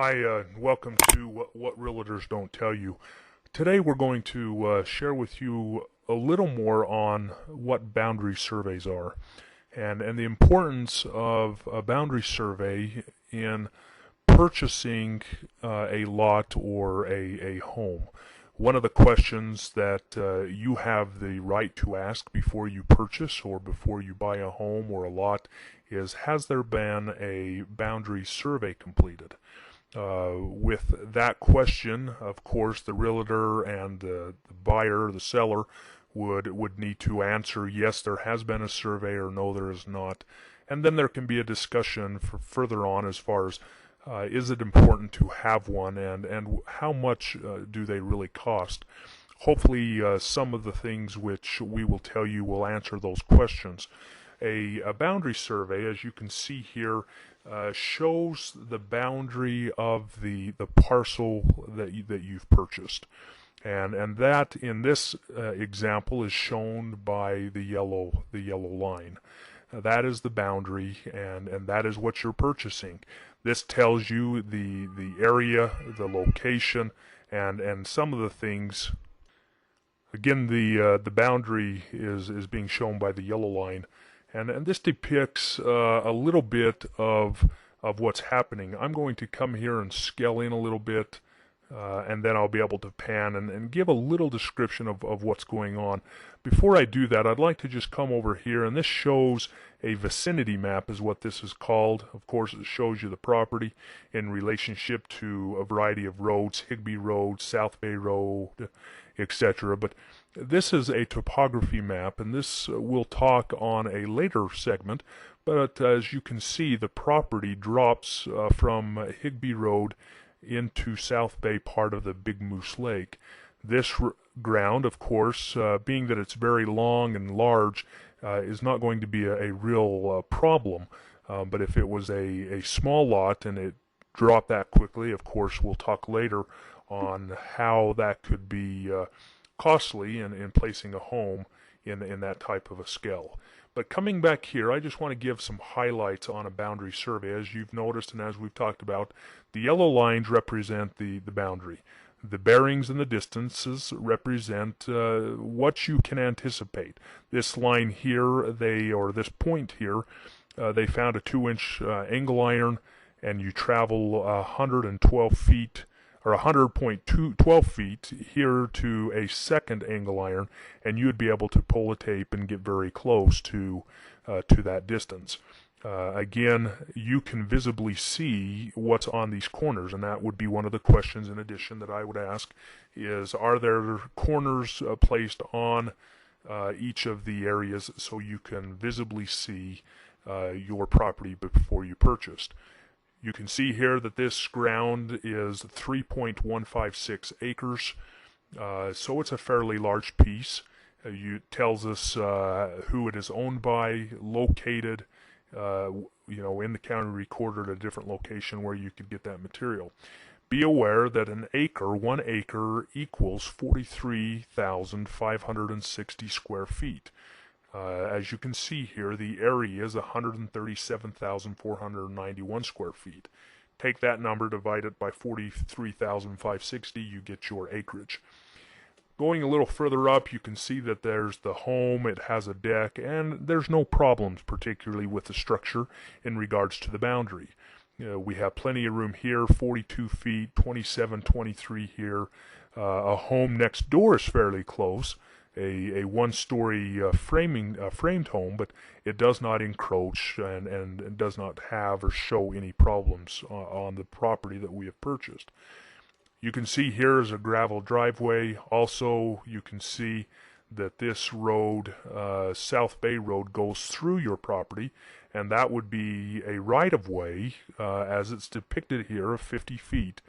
Hi, welcome to what Realtors Don't Tell You. Today we're going to share with you a little more on what boundary surveys are and the importance of a boundary survey in purchasing a lot or a home. One of the questions that you have the right to ask before you purchase or before you buy a home or a lot is, has there been a boundary survey completed? With that question, of course, the realtor and the buyer, the seller, would need to answer yes, there has been a survey, or no, there is not. And then there can be a discussion for further on as far as is it important to have one, and how much do they really cost. Hopefully some of the things which we will tell you will answer those questions. A boundary survey, as you can see here, shows the boundary of the parcel that you've purchased, and that in this example is shown by the yellow line. That is the boundary, and that is what you're purchasing. This tells you the area, the location, and some of the things. Again, the boundary is being shown by the yellow line, and this depicts a little bit of what's happening. I'm going to come here and scale in a little bit, and then I'll be able to pan and give a little description of what's going on. Before I do that, I'd like to just come over here, and this shows a vicinity map is what this is called. Of course, it shows you the property in relationship to a variety of roads, Higbee Road, South Bay Road, etc. But this is a topography map, and this we'll talk on a later segment. But as you can see, the property drops from Higbee Road into South Bay, part of the Big Moose Lake. This ground, of course, being that it's very long and large, is not going to be a real problem. But if it was a small lot and it dropped that quickly, of course, we'll talk later on how that could be costly in placing a home in that type of a scale. But coming back here, I just want to give some highlights on a boundary survey. As you've noticed and as we've talked about, the yellow lines represent the boundary. The bearings and the distances represent what you can anticipate. This line here, this point here, they found a 2-inch angle iron, and you travel 112 feet or 100.12 feet here to a second angle iron, and you'd be able to pull a tape and get very close to that distance. Again, you can visibly see what's on these corners, and that would be one of the questions in addition that I would ask is, are there corners placed on each of the areas so you can visibly see your property before you purchased. You can see here that this ground is 3.156 acres, so it's a fairly large piece. It tells us who it is owned by, located, in the county recorder at a different location where you could get that material. Be aware that 1 acre equals 43,560 square feet. As you can see here, the area is 137,491 square feet. Take that number, divide it by 43,560, you get your acreage. Going a little further up, you can see that there's the home, it has a deck, and there's no problems particularly with the structure in regards to the boundary. We have plenty of room here, 42 feet, 27, 23 here. A home next door is fairly close. A one-story framed home, but it does not encroach and does not have or show any problems on the property that we have purchased. You can see here is a gravel driveway. Also, you can see that this road, South Bay Road, goes through your property, and that would be a right-of-way, as it's depicted here, of 50 feet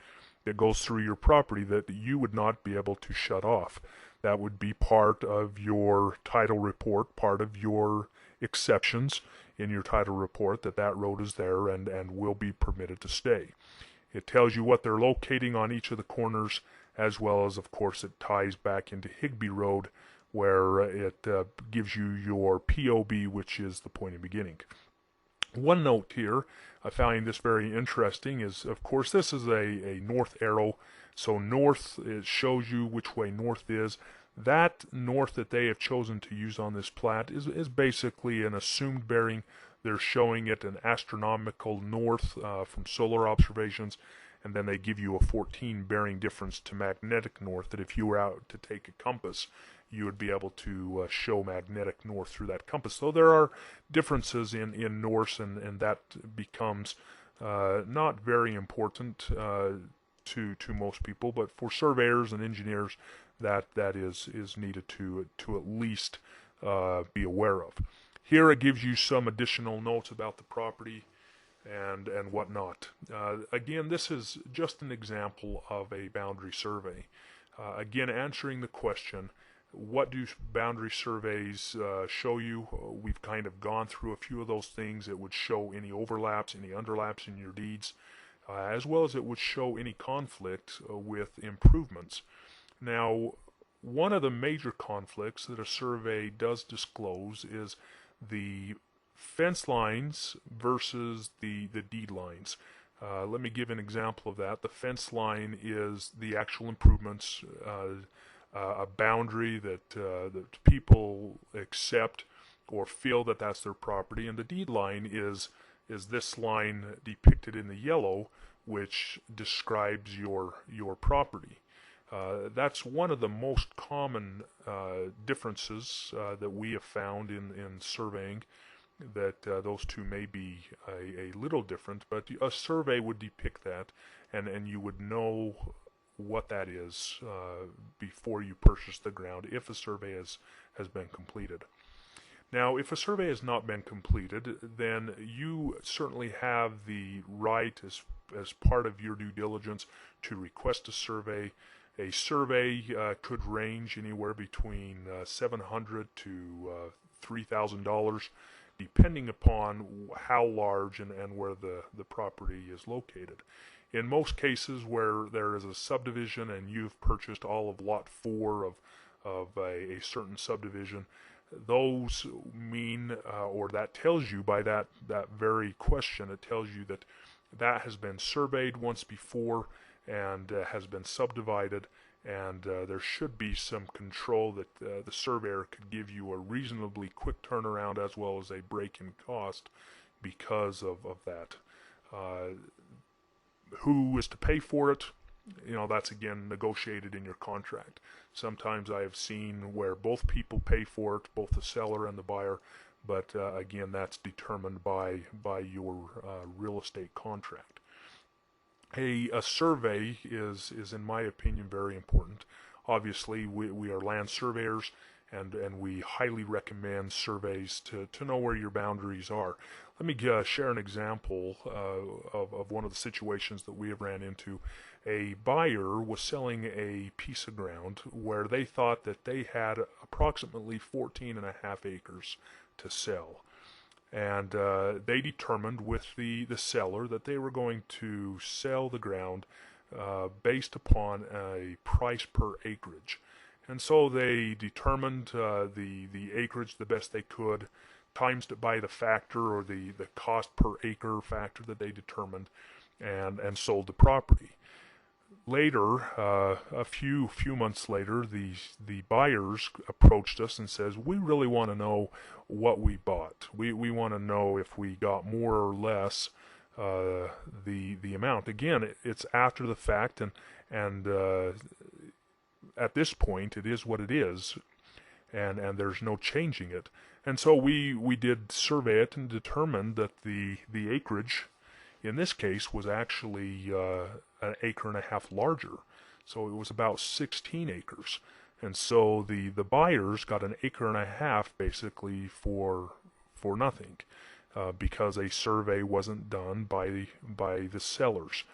that goes through your property that you would not be able to shut off. That would be part of your title report, part of your exceptions in your title report, that road is there and will be permitted to stay. It tells you what they're locating on each of the corners, as well as, of course, it ties back into Higbee Road, where it gives you your POB, which is the point of beginning. One note here, I find this very interesting, is of course this is a north arrow, so north, it shows you which way north is. That north that they have chosen to use on this plat is basically an assumed bearing. They're showing it an astronomical north from solar observations, and then they give you a 14 bearing difference to magnetic north, that if you were out to take a compass, you would be able to show magnetic north through that compass. So there are differences in Norse, and that becomes not very important to most people, but for surveyors and engineers, that is needed to at least be aware of. Here it gives you some additional notes about the property and whatnot. Again, this is just an example of a boundary survey. Again, answering the question, what do boundary surveys show you? We've kind of gone through a few of those things. It would show any overlaps, any underlaps in your deeds, as well as it would show any conflict with improvements. Now, one of the major conflicts that a survey does disclose is the fence lines versus the deed lines. Let me give an example of that. The fence line is the actual improvements, a boundary that people accept or feel that that's their property, and the deed line is this line depicted in the yellow, which describes your property. That's one of the most common differences that we have found in surveying, that those two may be a little different, but a survey would depict that, and you would know what that is before you purchase the ground, if a survey has been completed. Now, if a survey has not been completed, then you certainly have the right, as part of your due diligence, to request a survey. A survey could range anywhere between $700 to $3,000, depending upon how large and where the property is located. In most cases where there is a subdivision and you've purchased all of Lot 4 of a certain subdivision, those mean, or that tells you by that very question, it tells you that has been surveyed once before and has been subdivided, and there should be some control that the surveyor could give you a reasonably quick turnaround as well as a break in cost because of that. Who is to pay for it? That's again negotiated in your contract. Sometimes I have seen where both people pay for it, both the seller and the buyer, but again, that's determined by your real estate contract. A survey is in my opinion very important. Obviously, we are land surveyors, and we highly recommend surveys to know where your boundaries are. Let me share an example of one of the situations that we have ran into. A buyer was selling a piece of ground where they thought that they had approximately 14.5 acres to sell. And they determined with the seller that they were going to sell the ground based upon a price per acreage. And so they determined the acreage the best they could, times it by the factor, or the cost per acre factor that they determined, and sold the property. Later, a few months later, the buyers approached us and says, we really want to know what we bought. We want to know if we got more or less the amount. Again, it's after the fact, and at this point, it is what it is, and there's no changing it. And so we did survey it and determined that the acreage in this case was actually an acre and a half larger. So it was about 16 acres. And so the buyers got an acre and a half basically for nothing, because a survey wasn't done by the sellers.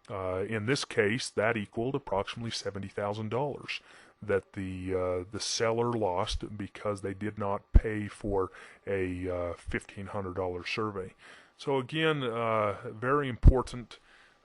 In this case, that equaled approximately $70,000 that the seller lost because they did not pay for a $1,500 survey. So again, very important,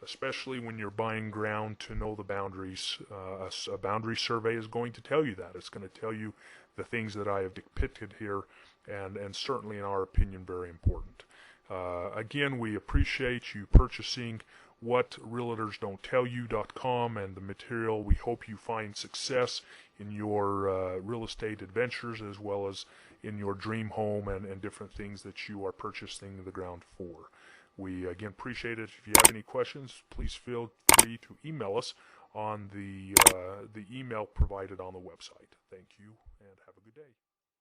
especially when you're buying ground, to know the boundaries. A boundary survey is going to tell you that. It's going to tell you the things that I have depicted here, and certainly in our opinion very important. Again, we appreciate you purchasing whatrealtorsdon'ttellyu.com and the material. We hope you find success in your real estate adventures, as well as in your dream home and different things that you are purchasing the ground for. We again appreciate it. If you have any questions, please feel free to email us on the email provided on the website. Thank you and have a good day.